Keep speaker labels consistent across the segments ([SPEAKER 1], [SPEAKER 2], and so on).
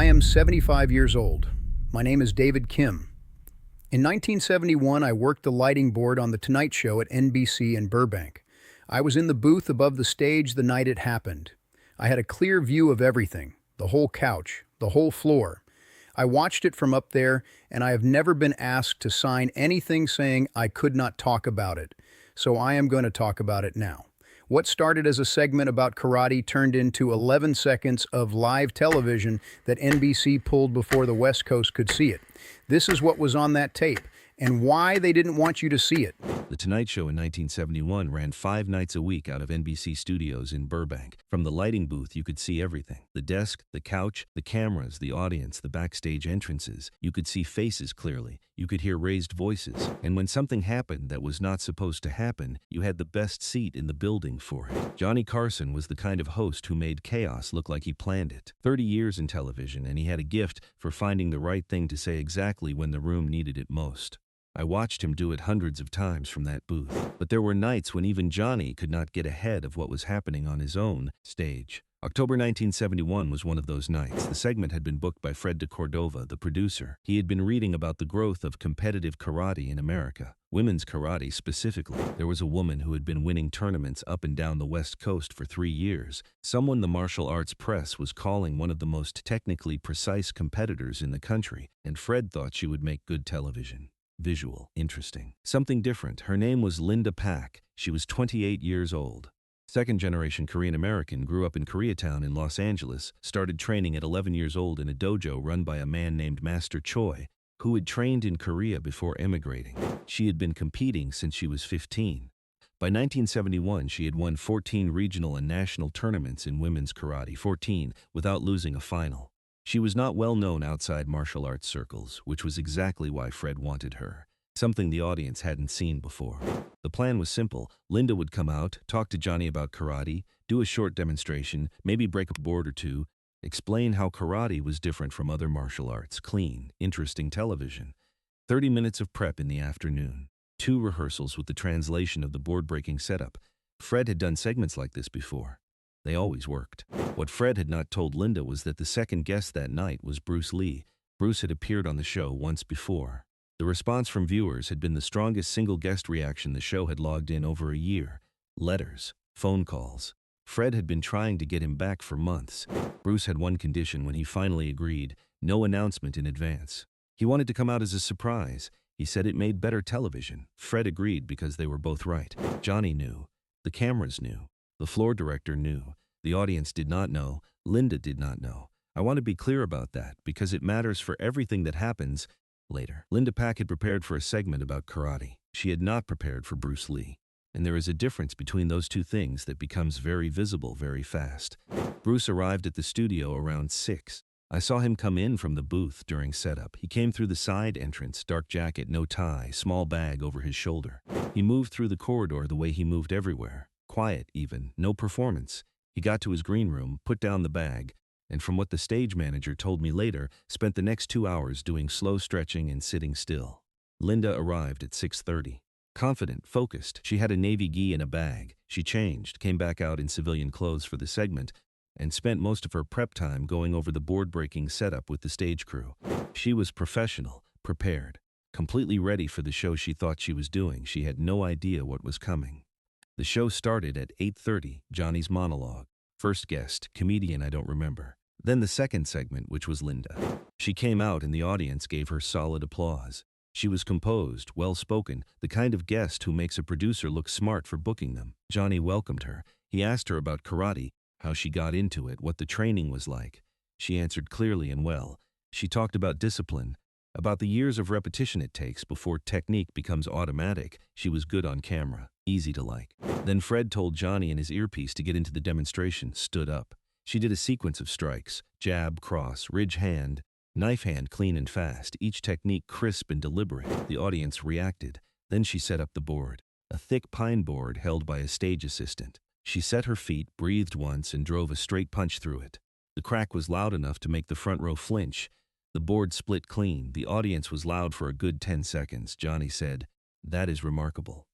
[SPEAKER 1] I am 75 years old. My name is David Kim. In 1971, I worked the lighting board on The Tonight Show at NBC in Burbank. I was in the booth above the stage the night it happened. I had a clear view of everything, the whole couch, the whole floor. I watched it from up there, and I have never been asked to sign anything saying I could not talk about it. So I am going to talk about it now. What started as a segment about karate turned into 11 seconds of live television that NBC pulled before the West Coast could see it. This is what was on that tape, and why they didn't want you to see it.
[SPEAKER 2] The Tonight Show in 1971 ran 5 nights a week out of NBC studios in Burbank. From the lighting booth, you could see everything. The desk, the couch, the cameras, the audience, the backstage entrances. You could see faces clearly. You could hear raised voices. And when something happened that was not supposed to happen, you had the best seat in the building for it. Johnny Carson was the kind of host who made chaos look like he planned it. 30 years in television, and he had a gift for finding the right thing to say exactly when the room needed it most. I watched him do it hundreds of times from that booth. But there were nights when even Johnny could not get ahead of what was happening on his own stage. October 1971 was one of those nights. The segment had been booked by Fred de Cordova, the producer. He had been reading about the growth of competitive karate in America. Women's karate specifically. There was a woman who had been winning tournaments up and down the West Coast for 3 years. Someone the martial arts press was calling one of the most technically precise competitors in the country, and Fred thought she would make good television. Visual, interesting. Something different. Her name was Linda Pak. She was 28 years old. Second-generation Korean-American, grew up in Koreatown in Los Angeles, started training at 11 years old in a dojo run by a man named Master Choi, who had trained in Korea before emigrating. She had been competing since she was 15. By 1971, she had won 14 regional and national tournaments in women's karate, 14, without losing a final. She was not well known outside martial arts circles, which was exactly why Fred wanted her. Something the audience hadn't seen before. The plan was simple. Linda would come out, talk to Johnny about karate, do a short demonstration, maybe break a board or two, explain how karate was different from other martial arts. Clean, interesting television. 30 minutes of prep in the afternoon. 2 rehearsals with the translation of the board-breaking setup. Fred had done segments like this before. They always worked. What Fred had not told Linda was that the second guest that night was Bruce Lee. Bruce had appeared on the show once before. The response from viewers had been the strongest single guest reaction the show had logged in over a year. Letters, phone calls. Fred had been trying to get him back for months. Bruce had one condition when he finally agreed: no announcement in advance. He wanted to come out as a surprise. He said it made better television. Fred agreed because they were both right. Johnny knew. The cameras knew. The floor director knew. The audience did not know. Linda did not know. I want to be clear about that because it matters for everything that happens later. Linda Pak had prepared for a segment about karate. She had not prepared for Bruce Lee. And there is a difference between those two things that becomes very visible very fast. Bruce arrived at the studio around 6. I saw him come in from the booth during setup. He came through the side entrance, dark jacket, no tie, small bag over his shoulder. He moved through the corridor the way he moved everywhere. Quiet even, no performance. He got to his green room, put down the bag, and from what the stage manager told me later, spent the next 2 hours doing slow stretching and sitting still. Linda arrived at 6:30. Confident, focused, she had a navy gi in a bag. She changed, came back out in civilian clothes for the segment, and spent most of her prep time going over the board-breaking setup with the stage crew. She was professional, prepared, completely ready for the show she thought she was doing. She had no idea what was coming. The show started at 8:30, Johnny's monologue. First guest, comedian I don't remember. Then the second segment, which was Linda. She came out and the audience gave her solid applause. She was composed, well-spoken, the kind of guest who makes a producer look smart for booking them. Johnny welcomed her. He asked her about karate, how she got into it, what the training was like. She answered clearly and well. She talked about discipline, about the years of repetition it takes before technique becomes automatic. She was good on camera, easy to like. Then Fred told Johnny in his earpiece to get into the demonstration, stood up. She did a sequence of strikes, jab, cross, ridge hand, knife hand, clean and fast, each technique crisp and deliberate. The audience reacted. Then she set up the board, a thick pine board held by a stage assistant. She set her feet, breathed once, and drove a straight punch through it. The crack was loud enough to make the front row flinch. The board split clean. The audience was loud for a good 10 seconds. Johnny said, "That is remarkable."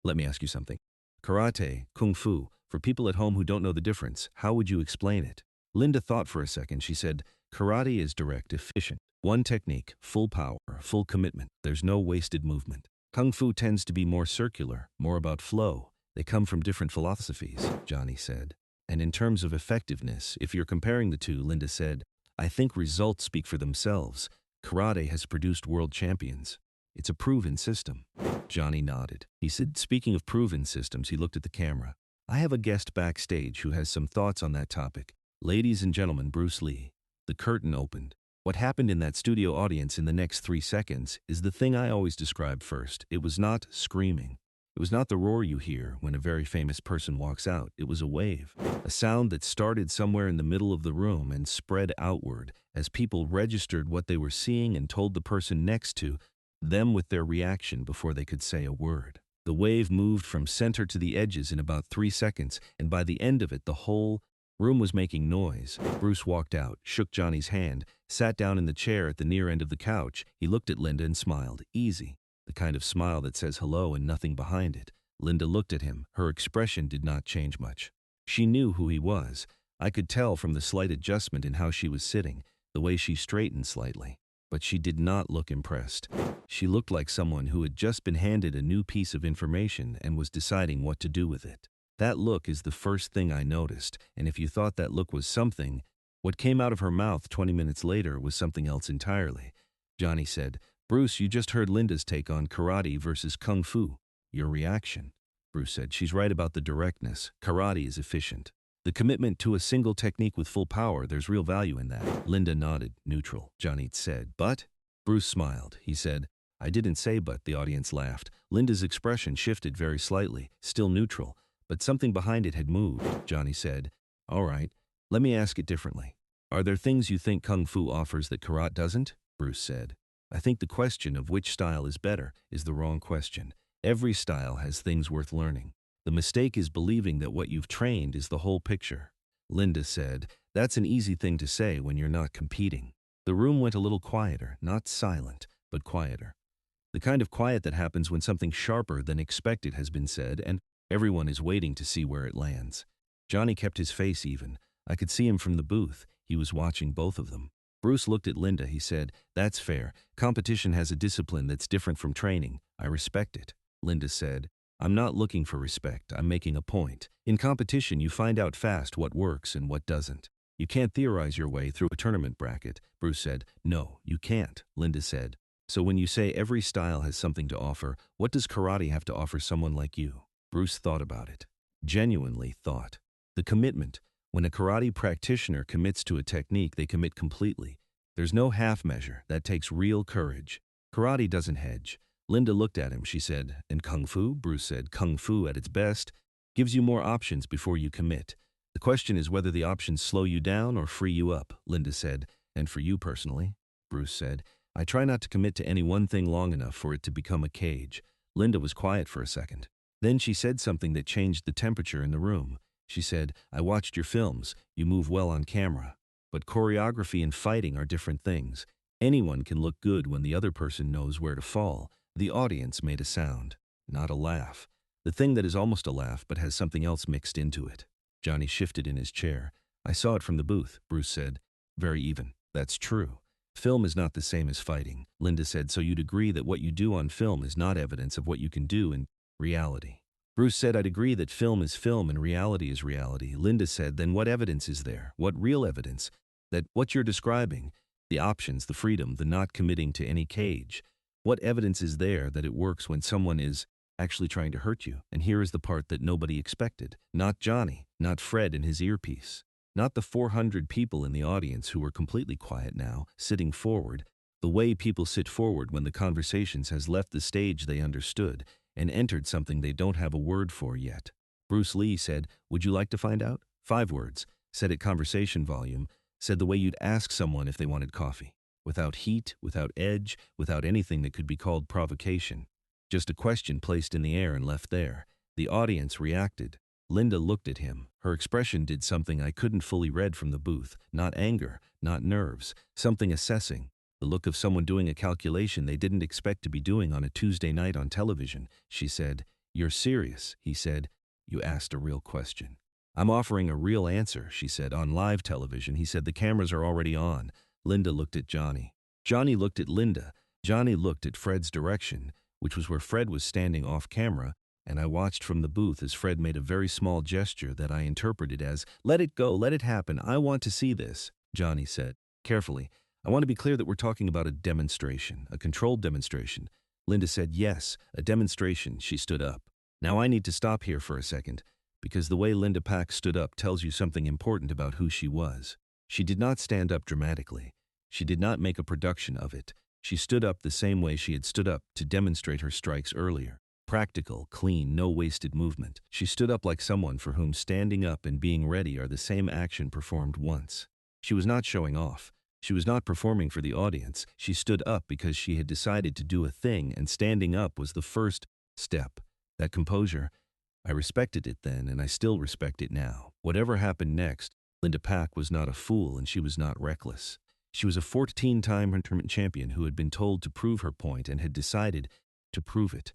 [SPEAKER 2] Let me ask you something. Karate, kung fu, for people at home who don't know the difference, how would you explain it? Linda thought for a second. She said, Karate is direct, efficient. One technique, full power, full commitment. There's no wasted movement. Kung Fu tends to be more circular, more about flow. They come from different philosophies, Johnny said. And in terms of effectiveness, if you're comparing the two, Linda said, I think results speak for themselves. Karate has produced world champions. It's a proven system. Johnny nodded. He said, speaking of proven systems, he looked at the camera. I have a guest backstage who has some thoughts on that topic. Ladies and gentlemen, Bruce Lee. The curtain opened. What happened in that studio audience in the next 3 seconds is the thing I always describe first. It was not screaming. It was not the roar you hear when a very famous person walks out. It was a wave, a sound that started somewhere in the middle of the room and spread outward as people registered what they were seeing and told the person next to them with their reaction before they could say a word. The wave moved from center to the edges in about 3 seconds, and by the end of it, the whole room was making noise. Bruce walked out, shook Johnny's hand, sat down in the chair at the near end of the couch. He looked at Linda and smiled. Easy. The kind of smile that says hello and nothing behind it. Linda looked at him. Her expression did not change much. She knew who he was. I could tell from the slight adjustment in how she was sitting, the way she straightened slightly. But she did not look impressed. She looked like someone who had just been handed a new piece of information and was deciding what to do with it. That look is the first thing I noticed, and if you thought that look was something, what came out of her mouth 20 minutes later was something else entirely. Johnny said, Bruce, you just heard Linda's take on karate versus kung fu. Your reaction? Bruce said, she's right about the directness. Karate is efficient. The commitment to a single technique with full power, there's real value in that. Linda nodded, neutral. Johnny said, but? Bruce smiled. He said, I didn't say but. The audience laughed. Linda's expression shifted very slightly, still neutral, but something behind it had moved. Johnny said, all right, let me ask it differently. Are there things you think Kung Fu offers that karate doesn't? Bruce said. I think the question of which style is better is the wrong question. Every style has things worth learning. The mistake is believing that what you've trained is the whole picture. Linda said, that's an easy thing to say when you're not competing. The room went a little quieter, not silent, but quieter. The kind of quiet that happens when something sharper than expected has been said, and everyone is waiting to see where it lands. Johnny kept his face even. I could see him from the booth. He was watching both of them. Bruce looked at Linda. He said, that's fair. Competition has a discipline that's different from training. I respect it. Linda said, I'm not looking for respect. I'm making a point. In competition, you find out fast what works and what doesn't. You can't theorize your way through a tournament bracket. Bruce said, no, you can't. Linda said, so when you say every style has something to offer, what does karate have to offer someone like you? Bruce thought about it. Genuinely thought. The commitment. When a karate practitioner commits to a technique, they commit completely. There's no half measure. That takes real courage. Karate doesn't hedge. Linda looked at him. She said, and Kung Fu? Bruce said, Kung Fu at its best gives you more options before you commit. The question is whether the options slow you down or free you up, Linda said. And for you personally? Bruce said, I try not to commit to any one thing long enough for it to become a cage. Linda was quiet for a second. Then she said something that changed the temperature in the room. She said, I watched your films. You move well on camera. But choreography and fighting are different things. Anyone can look good when the other person knows where to fall. The audience made a sound, not a laugh. The thing that is almost a laugh but has something else mixed into it. Johnny shifted in his chair. I saw it from the booth, Bruce said. Very even. That's true. Film is not the same as fighting. Linda said, so you'd agree that what you do on film is not evidence of what you can do in reality. Bruce said, I'd agree that film is film and reality is reality. Linda said, then what evidence is there? What real evidence? That what you're describing, the options, the freedom, the not committing to any cage, what evidence is there that it works when someone is actually trying to hurt you? And here is the part that nobody expected. Not Johnny, not Fred in his earpiece, not the 400 people in the audience who were completely quiet now, sitting forward, the way people sit forward when the conversations has left the stage they understood and entered something they don't have a word for yet. Bruce Lee said, would you like to find out? 5 words, said at conversation volume, said the way you'd ask someone if they wanted coffee. Without heat, without edge, without anything that could be called provocation. Just a question placed in the air and left there. The audience reacted. Linda looked at him. Her expression did something I couldn't fully read from the booth. Not anger, not nerves, something assessing. The look of someone doing a calculation they didn't expect to be doing on a Tuesday night on television. She said, you're serious, he said. You asked a real question. I'm offering a real answer, she said, on live television. He said, the cameras are already on. Linda looked at Johnny. Johnny looked at Linda. Johnny looked at Fred's direction, which was where Fred was standing off camera, and I watched from the booth as Fred made a very small gesture that I interpreted as, let it go, let it happen, I want to see this, Johnny said. Carefully, I want to be clear that we're talking about a demonstration, a controlled demonstration. Linda said, yes, a demonstration. She stood up. Now I need to stop here for a second, because the way Linda Pack stood up tells you something important about who she was. She did not stand up dramatically. She did not make a production of it. She stood up the same way she had stood up to demonstrate her strikes earlier. Practical, clean, no wasted movement. She stood up like someone for whom standing up and being ready are the same action performed once. She was not showing off. She was not performing for the audience. She stood up because she had decided to do a thing, and standing up was the first step. That composure, I respected it then, and I still respect it now. Whatever happened next, Linda Pack was not a fool, and she was not reckless. She was a 14-time tournament champion who had been told to prove her point and had decided to prove it.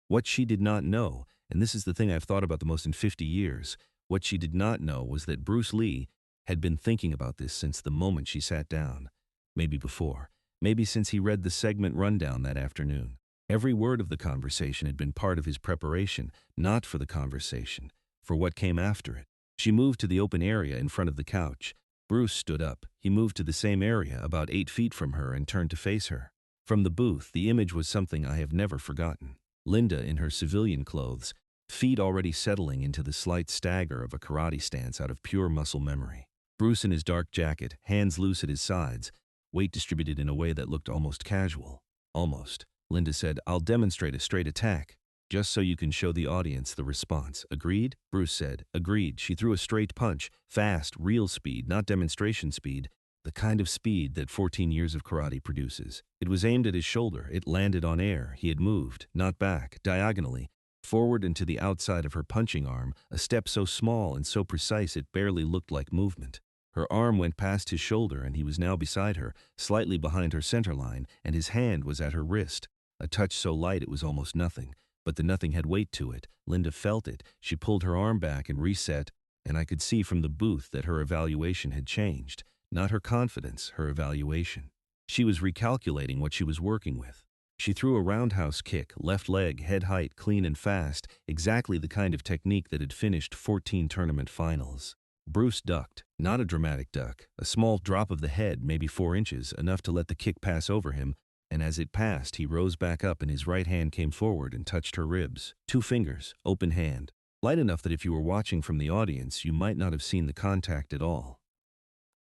[SPEAKER 2] What she did not know, and this is the thing I've thought about the most in 50 years, what she did not know was that Bruce Lee had been thinking about this since the moment she sat down. Maybe before. Maybe since he read the segment rundown that afternoon. Every word of the conversation had been part of his preparation, not for the conversation, for what came after it. She moved to the open area in front of the couch. Bruce stood up. He moved to the same area, about 8 feet from her, and turned to face her. From the booth, the image was something I have never forgotten. Linda in her civilian clothes, feet already settling into the slight stagger of a karate stance out of pure muscle memory. Bruce in his dark jacket, hands loose at his sides, weight distributed in a way that looked almost casual. Almost. Linda said, I'll demonstrate a straight attack, just so you can show the audience the response. Agreed? Bruce said. Agreed. She threw a straight punch, fast, real speed, not demonstration speed, the kind of speed that 14 years of karate produces. It was aimed at his shoulder. It landed on air. He had moved, not back, diagonally, forward and to the outside of her punching arm, a step so small and so precise it barely looked like movement. Her arm went past his shoulder, and he was now beside her, slightly behind her center line, and his hand was at her wrist. A touch so light it was almost nothing, but the nothing had weight to it. Linda felt it. She pulled her arm back and reset, and I could see from the booth that her evaluation had changed. Not her confidence, her evaluation. She was recalculating what she was working with. She threw a roundhouse kick, left leg, head height, clean and fast, exactly the kind of technique that had finished 14 tournament finals. Bruce ducked, not a dramatic duck, a small drop of the head, maybe 4 inches, enough to let the kick pass over him, and as it passed, he rose back up and his right hand came forward and touched her ribs. 2 fingers, open hand. Light enough that if you were watching from the audience, you might not have seen the contact at all.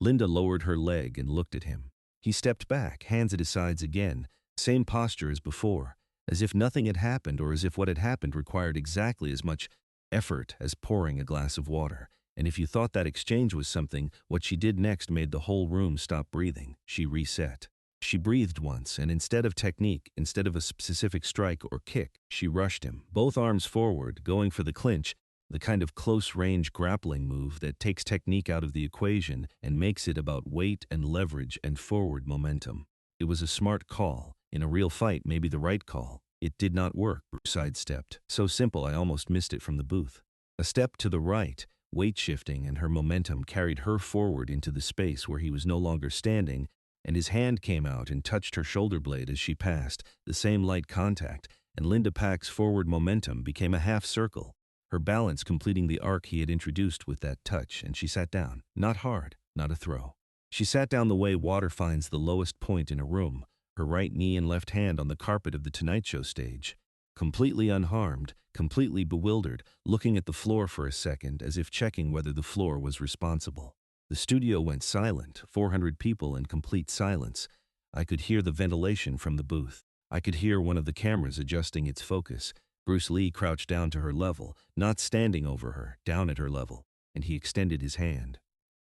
[SPEAKER 2] Linda lowered her leg and looked at him. He stepped back, hands at his sides again, same posture as before, as if nothing had happened or as if what had happened required exactly as much effort as pouring a glass of water. And if you thought that exchange was something, what she did next made the whole room stop breathing. She reset. She breathed once, and instead of technique, instead of a specific strike or kick, she rushed him, both arms forward, going for the clinch, the kind of close-range grappling move that takes technique out of the equation and makes it about weight and leverage and forward momentum. It was a smart call. In a real fight, maybe the right call. It did not work. Bruce sidestepped. So simple I almost missed it from the booth. A step to the right, weight shifting and her momentum carried her forward into the space where he was no longer standing, and his hand came out and touched her shoulder blade as she passed, the same light contact, and Linda Pack's forward momentum became a half circle, her balance completing the arc he had introduced with that touch, and she sat down. Not hard, not a throw. She sat down the way water finds the lowest point in a room, her right knee and left hand on the carpet of the Tonight Show stage, completely unharmed, completely bewildered, looking at the floor for a second as if checking whether the floor was responsible. The studio went silent, 400 people in complete silence. I could hear the ventilation from the booth. I could hear one of the cameras adjusting its focus. Bruce Lee crouched down to her level, not standing over her, down at her level, and he extended his hand.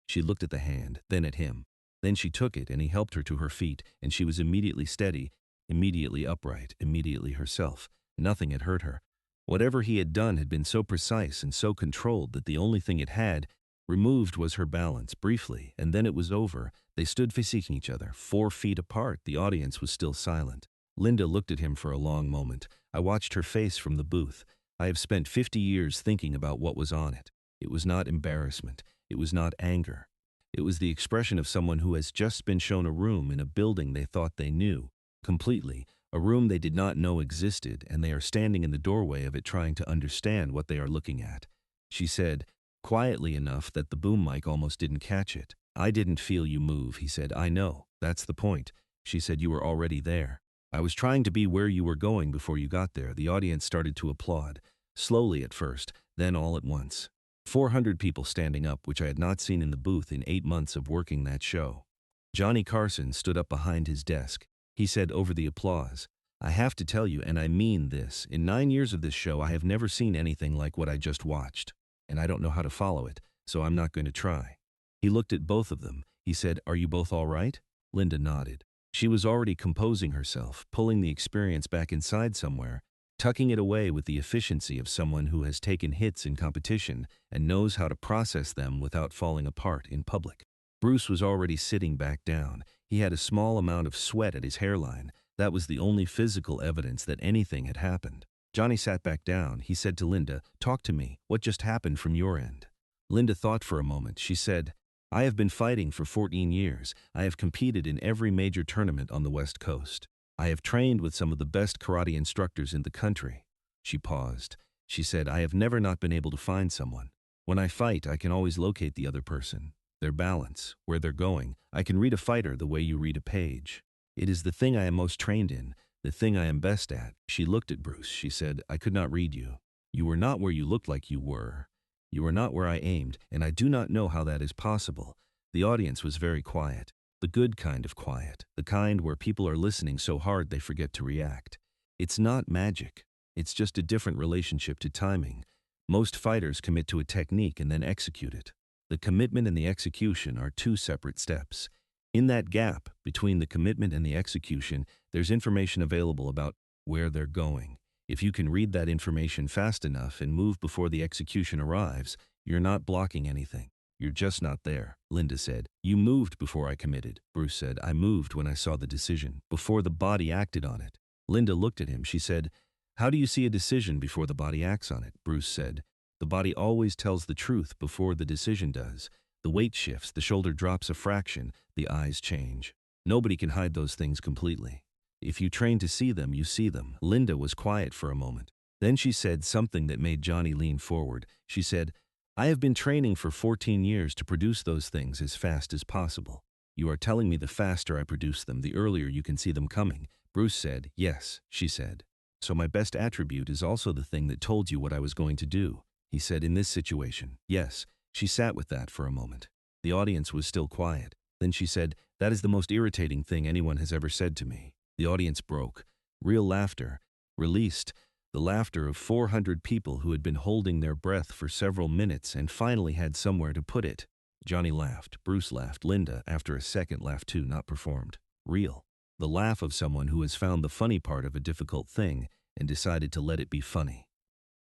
[SPEAKER 2] She looked at the hand, then at him. Then she took it and he helped her to her feet, and she was immediately steady, immediately upright, immediately herself. Nothing had hurt her. Whatever he had done had been so precise and so controlled that the only thing it had removed was her balance, briefly, and then it was over. They stood facing each other, 4 feet apart. The audience was still silent. Linda looked at him for a long moment. I watched her face from the booth. I have spent 50 years thinking about what was on it. It was not embarrassment. It was not anger. It was the expression of someone who has just been shown a room in a building they thought they knew completely, a room they did not know existed, and they are standing in the doorway of it trying to understand what they are looking at. She said, quietly enough that the boom mic almost didn't catch it. I didn't feel you move, he said. I know. That's the point. She said, you were already there. I was trying to be where you were going before you got there. The audience started to applaud. Slowly at first, then all at once. 400 people standing up, which I had not seen in the booth in 8 months of working that show. Johnny Carson stood up behind his desk. He said over the applause, I have to tell you, and I mean this, in 9 years of this show I have never seen anything like what I just watched. And I don't know how to follow it, so I'm not going to try. He looked at both of them. He said, are you both all right? Linda nodded. She was already composing herself, pulling the experience back inside somewhere, tucking it away with the efficiency of someone who has taken hits in competition and knows how to process them without falling apart in public. Bruce was already sitting back down. He had a small amount of sweat at his hairline. That was the only physical evidence that anything had happened. Johnny sat back down. He said to Linda, talk to me. What just happened from your end? Linda thought for a moment. She said, I have been fighting for 14 years. I have competed in every major tournament on the West Coast. I have trained with some of the best karate instructors in the country. She paused. She said, I have never not been able to find someone. When I fight, I can always locate the other person, their balance, where they're going. I can read a fighter the way you read a page. It is the thing I am most trained in, the thing I am best at. She looked at Bruce. She said, I could not read you. You were not where you looked like you were. You were not where I aimed, and I do not know how that is possible. The audience was very quiet. The good kind of quiet, the kind where people are listening so hard they forget to react. It's not magic. It's just a different relationship to timing. Most fighters commit to a technique and then execute it. The commitment and the execution are two separate steps. In that gap between the commitment and the execution, there's information available about where they're going. If you can read that information fast enough and move before the execution arrives, you're not blocking anything. You're just not there, Linda said. You moved before I committed, Bruce said. I moved when I saw the decision, before the body acted on it. Linda looked at him. She said, how do you see a decision before the body acts on it? Bruce said, the body always tells the truth before the decision does. The weight shifts, the shoulder drops a fraction, the eyes change. Nobody can hide those things completely. If you train to see them, you see them. Linda was quiet for a moment. Then she said something that made Johnny lean forward. She said, I have been training for 14 years to produce those things as fast as possible. You are telling me the faster I produce them, the earlier you can see them coming. Bruce said, yes, she said. So my best attribute is also the thing that told you what I was going to do. He said, in this situation, yes. She sat with that for a moment. The audience was still quiet. Then she said, that is the most irritating thing anyone has ever said to me. The audience broke. Real laughter. Released. The laughter of 400 people who had been holding their breath for several minutes and finally had somewhere to put it. Johnny laughed. Bruce laughed. Linda, after a second, laughed too, not performed. Real. The laugh of someone who has found the funny part of a difficult thing and decided to let it be funny.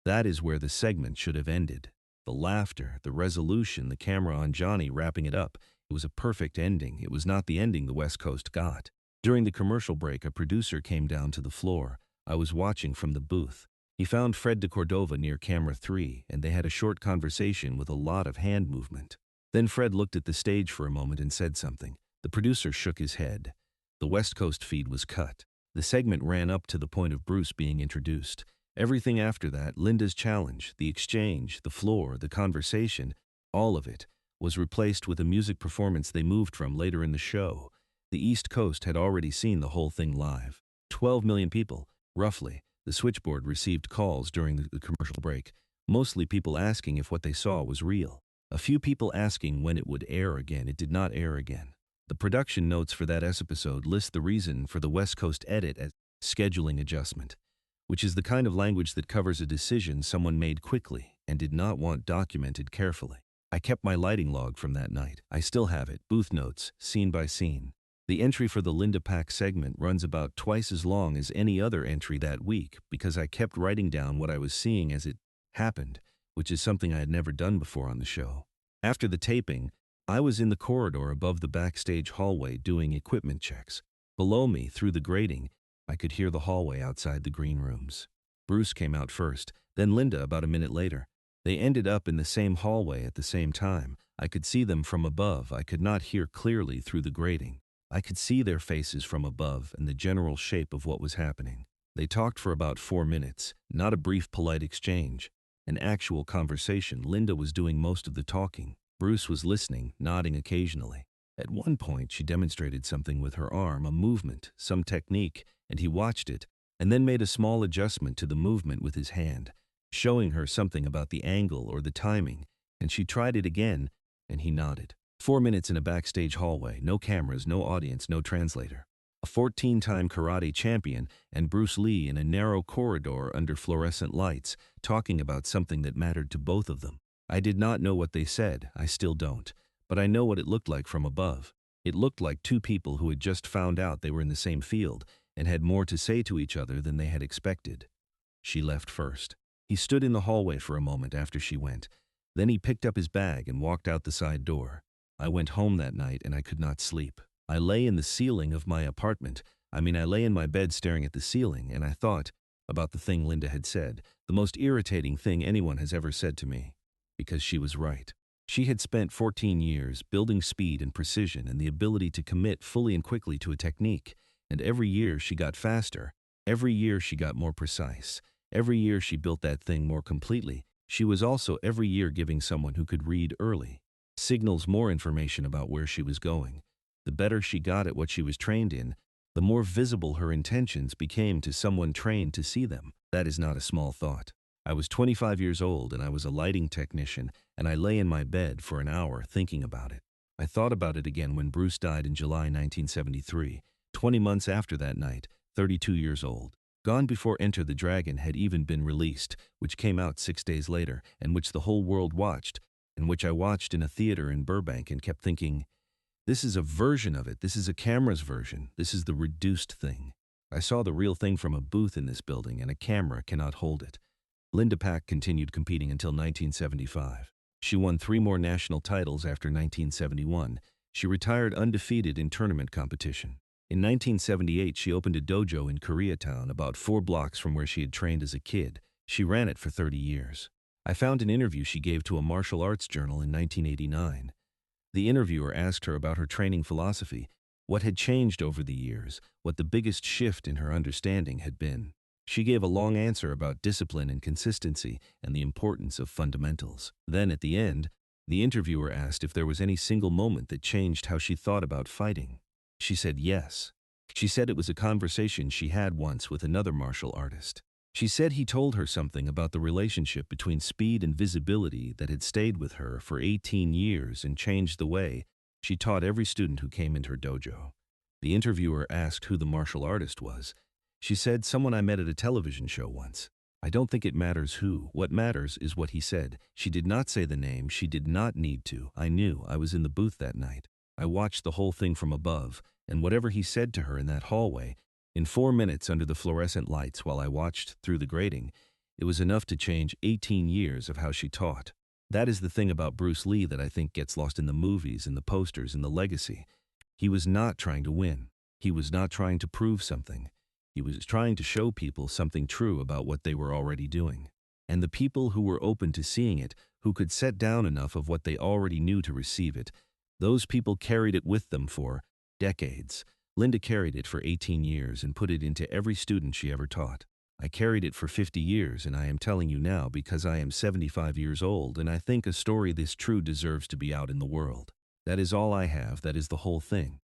[SPEAKER 2] That is where the segment should have ended. The laughter, the resolution, the camera on Johnny wrapping it up. It was a perfect ending. It was not the ending the West Coast got. During the commercial break, a producer came down to the floor. I was watching from the booth. He found Fred de Cordova near camera 3, and they had a short conversation with a lot of hand movement. Then Fred looked at the stage for a moment and said something. The producer shook his head. The West Coast feed was cut. The segment ran up to the point of Bruce being introduced. Everything after that, Linda's challenge, the exchange, the floor, the conversation, all of it, was replaced with a music performance they moved from later in the show. The East Coast had already seen the whole thing live. 12 million people, roughly. The switchboard received calls during the commercial break, mostly people asking if what they saw was real. A few people asking when it would air again. It did not air again. The production notes for that episode list the reason for the West Coast edit as scheduling adjustment, which is the kind of language that covers a decision someone made quickly and did not want documented carefully. I kept my lighting log from that night. I still have it. Booth notes, scene by scene. The entry for the Linda Pack segment runs about twice as long as any other entry that week because I kept writing down what I was seeing as it happened, which is something I had never done before on the show. After the taping, I was in the corridor above the backstage hallway doing equipment checks. Below me, through the grating, I could hear the hallway outside the green rooms. Bruce came out first, then Linda about a minute later. They ended up in the same hallway at the same time. I could see them from above. I could not hear clearly through the grating. I could see their faces from above and the general shape of what was happening. They talked for about 4 minutes, not a brief polite exchange. An actual conversation. Linda was doing most of the talking. Bruce was listening, nodding occasionally. At one point, she demonstrated something with her arm, a movement, some technique, and he watched it, and then made a small adjustment to the movement with his hand, showing her something about the angle or the timing, and she tried it again, and he nodded. 4 minutes in a backstage hallway, no cameras, no audience, no translator. A 14-time karate champion and Bruce Lee in a narrow corridor under fluorescent lights, talking about something that mattered to both of them. I did not know what they said, I still don't, but I know what it looked like from above. It looked like two people who had just found out they were in the same field and had more to say to each other than they had expected. She left first. He stood in the hallway for a moment after she went. Then he picked up his bag and walked out the side door. I went home that night and I could not sleep. I lay in the ceiling of my apartment. I lay in my bed staring at the ceiling, and I thought about the thing Linda had said, the most irritating thing anyone has ever said to me. Because she was right. She had spent 14 years building speed and precision and the ability to commit fully and quickly to a technique, and every year she got faster. Every year she got more precise. Every year she built that thing more completely. She was also every year giving someone who could read early signals more information about where she was going. The better she got at what she was trained in, the more visible her intentions became to someone trained to see them. That is not a small thought. I was 25 years old and I was a lighting technician, and I lay in my bed for an hour thinking about it. I thought about it again when Bruce died in July 1973, 20 months after that night, 32 years old. Gone Before Enter the Dragon had even been released, which came out 6 days later, and which the whole world watched, and which I watched in a theater in Burbank and kept thinking, this is a version of it. This is a camera's version. This is the reduced thing. I saw the real thing from a booth in this building, and a camera cannot hold it. Linda Pack continued competing until 1975. She won 3 more national titles after 1971. She retired undefeated in tournament competition. In 1978, she opened a dojo in Koreatown, about 4 blocks from where she had trained as a kid. She ran it for 30 years. I found an interview she gave to a martial arts journal in 1989. The interviewer asked her about her training philosophy, what had changed over the years, what the biggest shift in her understanding had been. She gave a long answer about discipline and consistency and the importance of fundamentals. Then, at the end, the interviewer asked if there was any single moment that changed how she thought about fighting. She said yes. She said it was a conversation she had once with another martial artist. She said he told her something about the relationship between speed and visibility that had stayed with her for 18 years and changed the way she taught every student who came into her dojo. The interviewer asked who the martial artist was. She said, someone I met at a television show once. I don't think it matters who. What matters is what he said. She did not say the name. She did not need to. I knew. I was in the booth that night. I watched the whole thing from above, and whatever he said to her in that hallway, in 4 minutes under the fluorescent lights while I watched through the grating, it was enough to change 18 years of how she taught. That is the thing about Bruce Lee that I think gets lost in the movies and the posters and the legacy. He was not trying to win. He was not trying to prove something. He was trying to show people something true about what they were already doing. And the people who were open to seeing it, who could set down enough of what they already knew to receive it, those people carried it with them for decades. Linda carried it for 18 years and put it into every student she ever taught. I carried it for 50 years, and I am telling you now because I am 75 years old, and I think a story this true deserves to be out in the world. That is all I have. That is the whole thing.